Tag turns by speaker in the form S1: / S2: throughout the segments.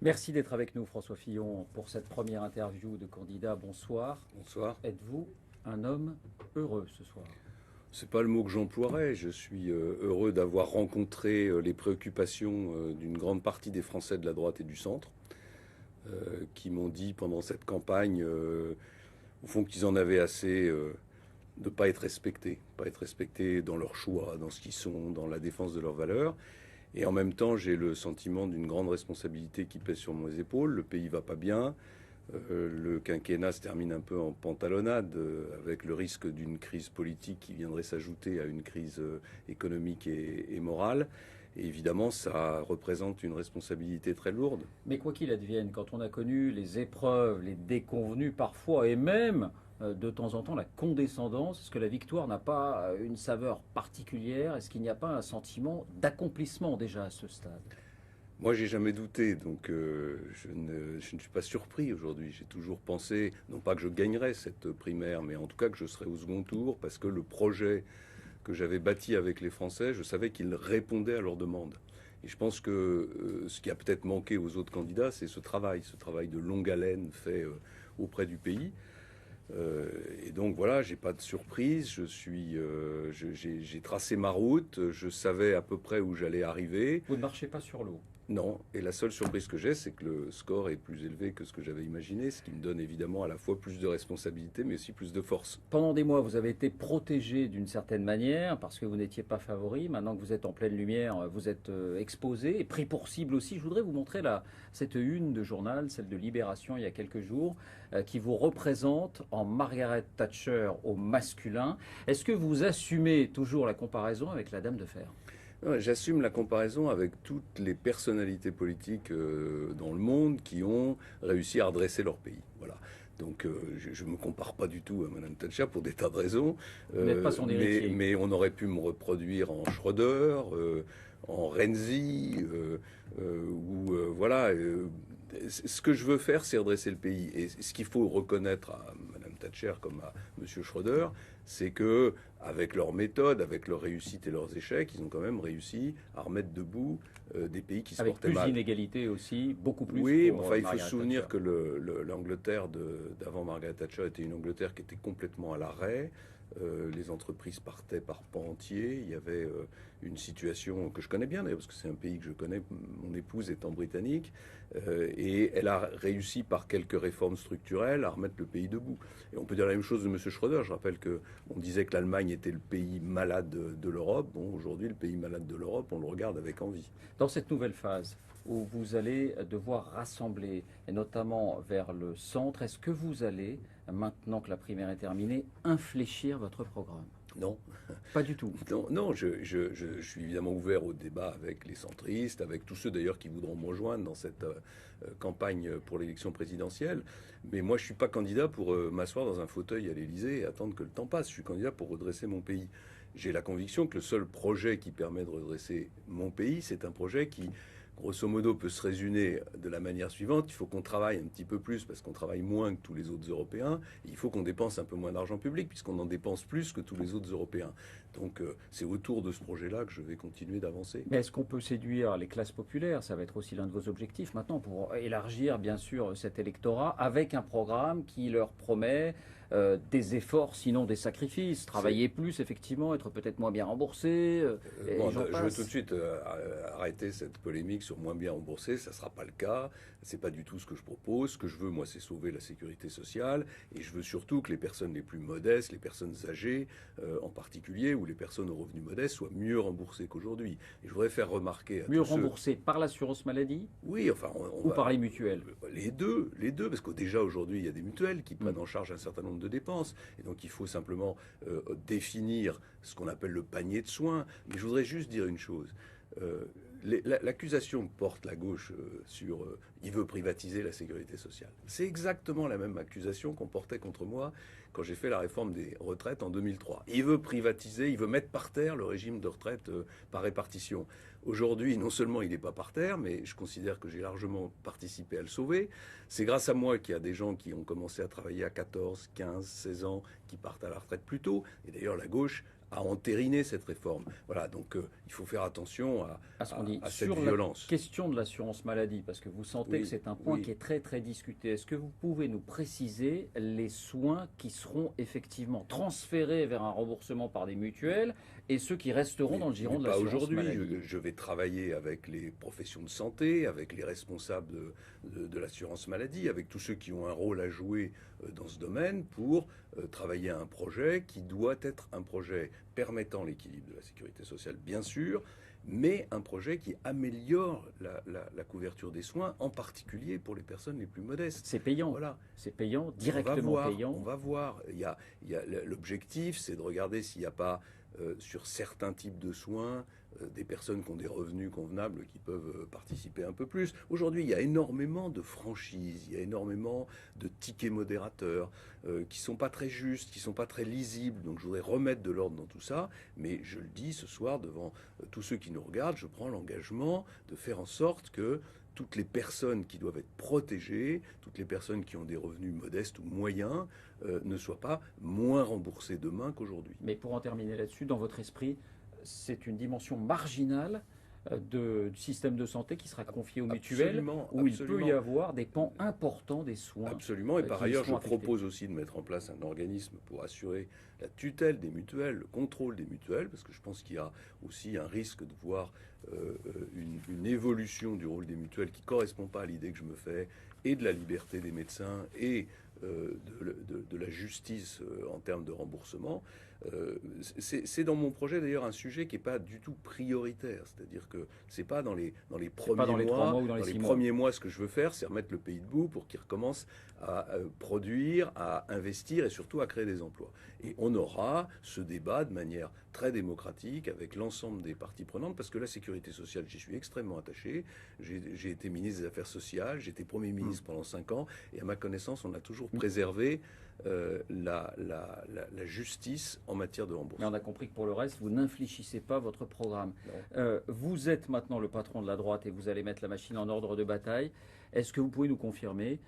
S1: Merci d'être avec nous, François Fillon, pour cette première interview de candidat. Bonsoir.
S2: Bonsoir.
S1: Êtes-vous un homme heureux ce soir?
S2: C'est pas le mot que j'emploierais. Je suis heureux d'avoir rencontré les préoccupations d'une grande partie des Français de la droite et du centre, qui m'ont dit pendant cette campagne, au fond, qu'ils en avaient assez de pas être respectés dans leurs choix, dans ce qu'ils sont, dans la défense de leurs valeurs. Et en même temps, j'ai le sentiment d'une grande responsabilité qui pèse sur mes épaules. Le pays va pas bien. Le quinquennat se termine un peu en pantalonnade, avec le risque d'une crise politique qui viendrait s'ajouter à une crise économique et morale. Et évidemment, ça représente une responsabilité très lourde.
S1: Mais quoi qu'il advienne, quand on a connu les épreuves, les déconvenues parfois, et même de temps en temps la condescendance, est-ce que la victoire n'a pas une saveur particulière? Est-ce qu'il n'y a pas un sentiment d'accomplissement déjà à ce stade?
S2: Moi, j'ai jamais douté, donc je ne suis pas surpris aujourd'hui. J'ai toujours pensé, non pas que je gagnerais cette primaire, mais en tout cas que je serais au second tour, parce que le projet que j'avais bâti avec les Français, je savais qu'il répondait à leurs demandes. Et je pense que ce qui a peut-être manqué aux autres candidats, c'est ce travail de longue haleine fait auprès du pays. Et donc voilà, j'ai pas de surprise. J'ai tracé ma route. Je savais à peu près où j'allais arriver.
S1: Vous ne marchez pas sur l'eau.
S2: Non, et la seule surprise que j'ai, c'est que le score est plus élevé que ce que j'avais imaginé, ce qui me donne évidemment à la fois plus de responsabilité, mais aussi plus de force.
S1: Pendant des mois, vous avez été protégé d'une certaine manière parce que vous n'étiez pas favori. Maintenant que vous êtes en pleine lumière, vous êtes exposé et pris pour cible aussi. Je voudrais vous montrer cette une de journal, celle de Libération il y a quelques jours, qui vous représente en Margaret Thatcher au masculin. Est-ce que vous assumez toujours la comparaison avec la Dame de Fer?
S2: J'assume la comparaison avec toutes les personnalités politiques dans le monde qui ont réussi à redresser leur pays. Voilà. Donc je ne me compare pas du tout à Madame Thatcher pour des tas de raisons.
S1: Vous n'êtes pas son héritier.
S2: Mais on aurait pu me reproduire en Schröder, en Renzi, voilà. Ce que je veux faire, c'est redresser le pays. Et ce qu'il faut reconnaître à Madame Thatcher comme à Monsieur Schröder, c'est que avec leurs méthodes, avec leurs réussites et leurs échecs, ils ont quand même réussi à remettre debout des pays qui se
S1: Avec
S2: portaient
S1: plus
S2: mal.
S1: d'inégalités aussi, beaucoup plus
S2: Oui, mais
S1: pour
S2: enfin, il faut se
S1: Margaret
S2: souvenir
S1: Thatcher.
S2: que l'Angleterre d'avant Margaret Thatcher était une Angleterre qui était complètement à l'arrêt. Les entreprises partaient par pans entiers. Il y avait une situation que je connais bien, d'ailleurs, parce que c'est un pays que je connais, mon épouse étant britannique, et elle a réussi par quelques réformes structurelles à remettre le pays debout. Et on peut dire la même chose de M. Schröder. Je rappelle qu'on disait que l'Allemagne était le pays malade de l'Europe. Bon, aujourd'hui, le pays malade de l'Europe, on le regarde avec envie.
S1: Dans cette nouvelle phase où vous allez devoir rassembler, et notamment vers le centre, est-ce que vous allez, maintenant que la primaire est terminée, infléchir votre programme?
S2: Non.
S1: Pas du tout.
S2: Non, non, je suis évidemment ouvert au débat avec les centristes, avec tous ceux d'ailleurs qui voudront me rejoindre dans cette campagne pour l'élection présidentielle. Mais moi, je ne suis pas candidat pour m'asseoir dans un fauteuil à l'Élysée et attendre que le temps passe. Je suis candidat pour redresser mon pays. J'ai la conviction que le seul projet qui permet de redresser mon pays, c'est un projet qui, grosso modo, peut se résumer de la manière suivante. Il faut qu'on travaille un petit peu plus parce qu'on travaille moins que tous les autres Européens. Et il faut qu'on dépense un peu moins d'argent public puisqu'on en dépense plus que tous les autres Européens. Donc c'est autour de ce projet-là que je vais continuer d'avancer.
S1: Mais est-ce qu'on peut séduire les classes populaires? Ça va être aussi l'un de vos objectifs maintenant pour élargir bien sûr cet électorat avec un programme qui leur promet des efforts, sinon des sacrifices. Travailler plus, effectivement, être peut-être moins bien remboursé.
S2: Bon,
S1: Et j'en
S2: je veux tout de
S1: passe.
S2: suite arrêter cette polémique sur moins bien remboursé. Ça ne sera pas le cas. C'est pas du tout ce que je propose. Ce que je veux, moi, c'est sauver la sécurité sociale. Et je veux surtout que les personnes les plus modestes, les personnes âgées en particulier, ou les personnes aux revenus modestes, soient mieux remboursées qu'aujourd'hui. Et je voudrais faire remarquer à
S1: Mieux
S2: tous ceux...
S1: remboursé par l'assurance maladie
S2: Oui, enfin, on
S1: ou
S2: va...
S1: par les mutuelles?
S2: Les deux, parce que déjà aujourd'hui, il y a des mutuelles qui prennent en charge un certain nombre de dépenses. Et donc, il faut simplement définir ce qu'on appelle le panier de soins. Mais je voudrais juste dire une chose. L'accusation que porte la gauche sur il veut privatiser la sécurité sociale, c'est exactement la même accusation qu'on portait contre moi quand j'ai fait la réforme des retraites en 2003. Il veut privatiser, il veut mettre par terre le régime de retraite par répartition. Aujourd'hui, non seulement il n'est pas par terre, mais je considère que j'ai largement participé à le sauver. C'est grâce à moi qu'il y a des gens qui ont commencé à travailler à 14, 15, 16 ans, qui partent à la retraite plus tôt. Et d'ailleurs, la gauche à entériner cette réforme. Voilà, donc il faut faire attention
S1: à ce qu'on dit
S2: à cette
S1: sur
S2: violence.
S1: la question de l'assurance maladie, parce que vous sentez que
S2: Oui,
S1: c'est un point
S2: oui.
S1: qui est très très discuté. Est-ce que vous pouvez nous préciser les soins qui seront effectivement transférés vers un remboursement par des mutuelles et ceux qui resteront dans le giron de
S2: Pas
S1: l'assurance
S2: aujourd'hui.
S1: maladie?
S2: Je vais travailler avec les professions de santé, avec les responsables de l'assurance maladie, avec tous ceux qui ont un rôle à jouer dans ce domaine pour travailler à un projet qui doit être un projet permettant l'équilibre de la sécurité sociale, bien sûr, mais un projet qui améliore la couverture des soins, en particulier pour les personnes les plus modestes.
S1: C'est payant.
S2: Voilà.
S1: C'est payant, directement payant.
S2: On va voir. L'objectif, c'est de regarder s'il n'y a pas sur certains types de soins des personnes qui ont des revenus convenables qui peuvent participer un peu plus. Aujourd'hui, il y a énormément de franchises, il y a énormément de tickets modérateurs qui sont pas très justes, qui sont pas très lisibles. Donc je voudrais remettre de l'ordre dans tout ça. Mais je le dis ce soir devant tous ceux qui nous regardent, je prends l'engagement de faire en sorte que toutes les personnes qui doivent être protégées, toutes les personnes qui ont des revenus modestes ou moyens, ne soient pas moins remboursées demain qu'aujourd'hui.
S1: Mais pour en terminer là-dessus, dans votre esprit, c'est une dimension marginale du système de santé qui sera confiée aux mutuelles, où il peut y avoir des pans importants des soins.
S2: Absolument, et par
S1: qui
S2: ailleurs, je
S1: seront affectés.
S2: propose aussi de mettre en place un organisme pour assurer la tutelle des mutuelles, le contrôle des mutuelles, parce que je pense qu'il y a aussi un risque de voir une évolution du rôle des mutuelles qui ne correspond pas à l'idée que je me fais, et de la liberté des médecins, et de la justice en termes de remboursement. C'est dans mon projet d'ailleurs un sujet qui n'est pas du tout prioritaire, c'est-à-dire que c'est pas dans les premiers mois
S1: ou dans les 6 mois.
S2: premiers mois ce que je veux faire, c'est remettre le pays debout pour qu'il recommence à produire, à investir et surtout à créer des emplois. Et on aura ce débat de manière très démocratique avec l'ensemble des parties prenantes, parce que la sécurité sociale, j'y suis extrêmement attaché. J'ai été ministre des Affaires sociales, j'ai été Premier ministre pendant 5 ans, et à ma connaissance, on a toujours préservé la justice en matière de remboursement.
S1: Mais on a compris que pour le reste, vous n'infléchissez pas votre programme. Vous êtes maintenant le patron de la droite et vous allez mettre la machine en ordre de bataille. Est-ce que vous pouvez nous confirmer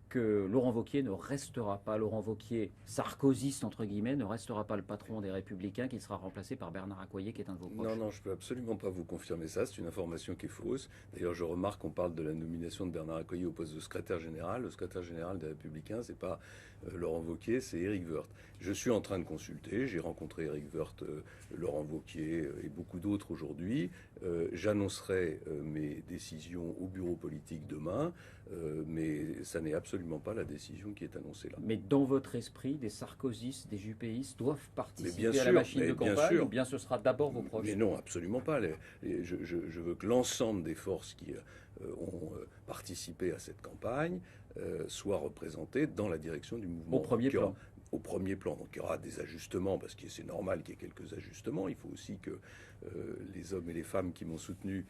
S1: que Laurent Wauquiez ne restera pas, Laurent Wauquiez, sarkozyste entre guillemets, ne restera pas le patron des Républicains, qu'il sera remplacé par Bernard Accoyer, qui est un de vos proches?
S2: Non, je ne peux absolument pas vous confirmer ça. C'est une information qui est fausse. D'ailleurs, je remarque qu'on parle de la nomination de Bernard Accoyer au poste de secrétaire général. Le secrétaire général des Républicains, c'est pas Laurent Wauquiez, c'est Éric Woerth. Je suis en train de consulter. J'ai rencontré Éric Woerth, Laurent Wauquiez et beaucoup d'autres aujourd'hui. J'annoncerai mes décisions au bureau politique demain, mais ça n'est absolument pas la décision qui est annoncée là.
S1: Mais dans votre esprit, des sarkozystes, des jupéistes doivent participer à la
S2: sûr,
S1: machine de
S2: bien
S1: campagne,
S2: sûr.
S1: ou bien ce sera d'abord vos proches?
S2: Mais non, absolument pas. Je veux que l'ensemble des forces qui ont participé à cette campagne soient représentées dans la direction du mouvement.
S1: Au premier plan.
S2: Au premier plan. Donc il y aura des ajustements, parce que c'est normal qu'il y ait quelques ajustements. Il faut aussi que les hommes et les femmes qui m'ont soutenu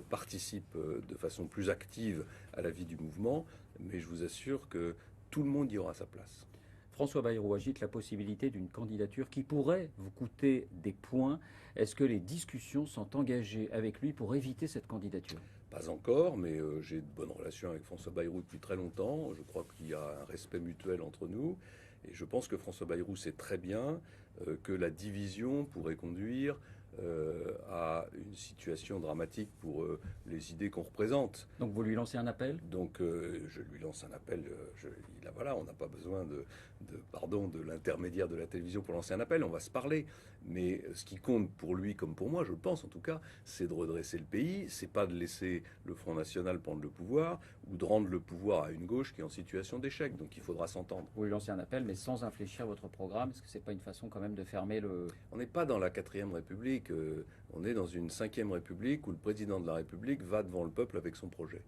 S2: participent de façon plus active à la vie du mouvement. Mais je vous assure que tout le monde y aura sa place.
S1: François Bayrou agite la possibilité d'une candidature qui pourrait vous coûter des points. Est-ce que les discussions sont engagées avec lui pour éviter cette candidature?
S2: Pas encore, mais j'ai de bonnes relations avec François Bayrou depuis très longtemps. Je crois qu'il y a un respect mutuel entre nous. Et je pense que François Bayrou sait très bien que la division pourrait conduire à une situation dramatique pour les idées qu'on représente.
S1: Donc vous lui lancez un appel?
S2: Donc je lui lance un appel. Voilà, on n'a pas besoin de l'intermédiaire de la télévision pour lancer un appel. On va se parler. Mais ce qui compte pour lui comme pour moi, je le pense en tout cas, c'est de redresser le pays. C'est pas de laisser le Front National prendre le pouvoir ou de rendre le pouvoir à une gauche qui est en situation d'échec. Donc il faudra s'entendre.
S1: Vous lui lancez un appel, mais sans infléchir votre programme. Est-ce que c'est pas une façon quand même de fermer le...
S2: On n'est pas dans la 4e République. On est dans une 5e République où le président de la République va devant le peuple avec son projet.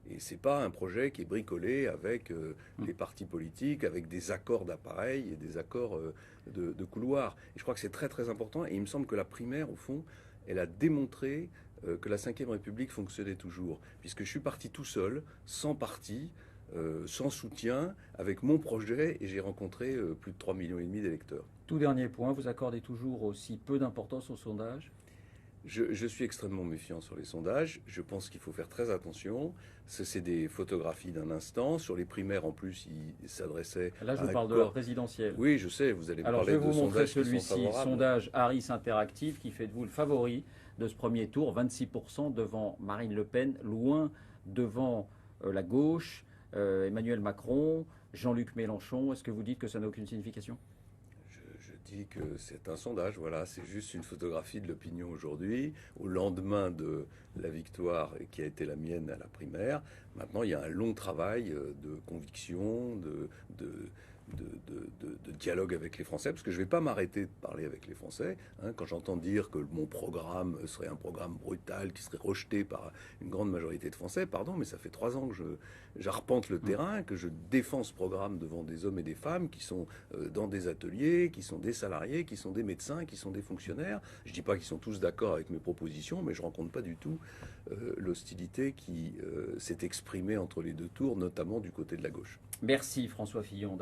S2: Et c'est pas un projet qui est bricolé avec les partis politiques, avec des accords d'appareil et des accords de couloir. Et je crois que c'est très très important. Et il me semble que la primaire, au fond, elle a démontré que la 5e République fonctionnait toujours. Puisque je suis parti tout seul, sans parti, sans soutien, avec mon projet, et j'ai rencontré plus de 3,5 millions d'électeurs.
S1: Tout dernier point, vous accordez toujours aussi peu d'importance au sondage?
S2: Je suis extrêmement méfiant sur les sondages. Je pense qu'il faut faire très attention. C'est des photographies d'un instant. Sur les primaires, en plus, il s'adressait
S1: Là, je
S2: à
S1: vous
S2: un
S1: parle de la
S2: corps.
S1: présidentielle.
S2: Oui, je sais, vous allez me
S1: Alors, je
S2: parler
S1: vais
S2: de
S1: vous montrer
S2: sondages qui sont
S1: celui-ci,
S2: favorables.
S1: sondage Harris Interactive, qui fait de vous le favori de ce premier tour, 26% devant Marine Le Pen, loin devant la gauche, Emmanuel Macron, Jean-Luc Mélenchon. Est-ce que vous dites que ça n'a aucune signification?
S2: Je dis que c'est un sondage, voilà, c'est juste une photographie de l'opinion aujourd'hui, au lendemain de la victoire qui a été la mienne à la primaire. Maintenant, il y a un long travail de conviction, de dialogue avec les Français, parce que je ne vais pas m'arrêter de parler avec les Français. Hein, quand j'entends dire que mon programme serait un programme brutal, qui serait rejeté par une grande majorité de Français, pardon, mais ça fait 3 ans que j'arpente le terrain, que je défends ce programme devant des hommes et des femmes qui sont dans des ateliers, qui sont des salariés, qui sont des médecins, qui sont des fonctionnaires. Je ne dis pas qu'ils sont tous d'accord avec mes propositions, mais je ne rencontre pas du tout l'hostilité qui s'est exprimée entre les deux tours, notamment du côté de la gauche.
S1: Merci François Fillon.